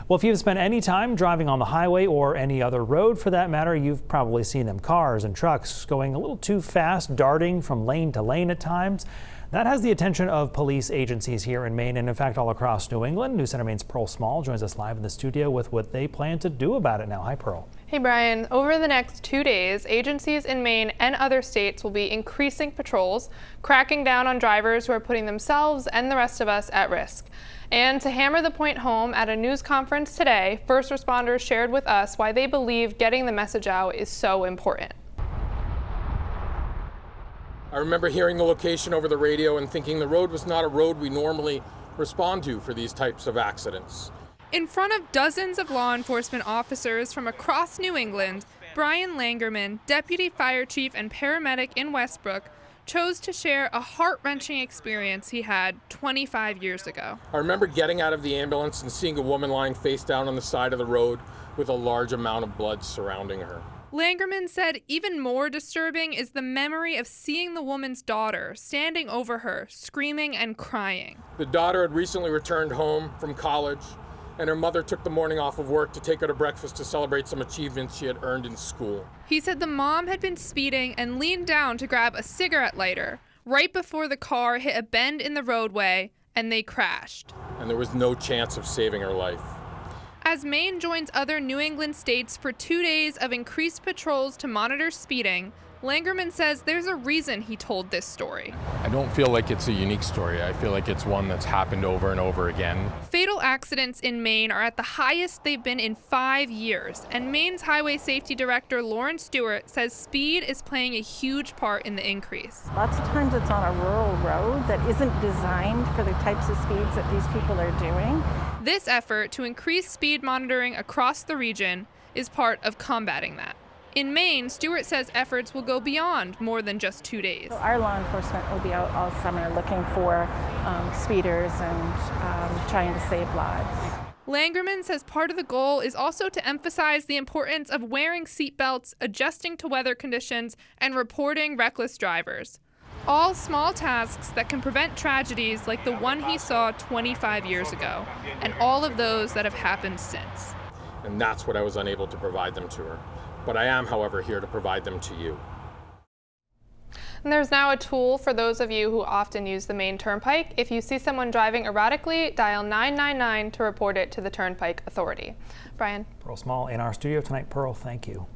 Well, if you've spent any time driving on the highway or any other road for that matter, you've probably seen them cars and trucks going a little too fast, darting from lane to lane at times. That has the attention of police agencies here in Maine and in fact all across New England. News Center Maine's Pearl Small joins us live in the studio with what they plan to do about it now. Hi, Pearl. Hey, Brian. Over the next 2 days, agencies in Maine and other states will be increasing patrols, cracking down on drivers who are putting themselves and the rest of us at risk. And to hammer the point home, at a news conference today, first responders shared with us why they believe getting the message out is so important. I remember hearing the location over the radio and thinking the road was not a road we normally respond to for these types of accidents. In front of dozens of law enforcement officers from across New England, Brian Langerman, deputy fire chief and paramedic in Westbrook, chose to share a heart-wrenching experience he had 25 years ago. I remember getting out of the ambulance and seeing a woman lying face down on the side of the road with a large amount of blood surrounding her. Langerman said even more disturbing is the memory of seeing the woman's daughter standing over her, screaming and crying. The daughter had recently returned home from college, and her mother took the morning off of work to take her to breakfast to celebrate some achievements she had earned in school. He said the mom had been speeding and leaned down to grab a cigarette lighter right before the car hit a bend in the roadway and they crashed. And there was no chance of saving her life. As Maine joins other New England states for 2 days of increased patrols to monitor speeding, Langerman says there's a reason he told this story. I don't feel like it's a unique story. I feel like it's one that's happened over and over again. Fatal accidents in Maine are at the highest they've been in 5 years, and Maine's Highway Safety Director Lauren Stewart says speed is playing a huge part in the increase. Lots of times it's on a rural road that isn't designed for the types of speeds that these people are doing. This effort to increase speed monitoring across the region is part of combating that. In Maine, Stewart says efforts will go beyond more than just 2 days. So our law enforcement will be out all summer looking for speeders and trying to save lives. Langerman says part of the goal is also to emphasize the importance of wearing seatbelts, adjusting to weather conditions, and reporting reckless drivers. All small tasks that can prevent tragedies like the one he saw 25 years ago, and all of those that have happened since. And that's what I was unable to provide them to her. But I am, however, here to provide them to you. And there's now a tool for those of you who often use the Maine Turnpike. If you see someone driving erratically, dial 999 to report it to the Turnpike Authority. Brian. Pearl Small in our studio tonight. Pearl, thank you.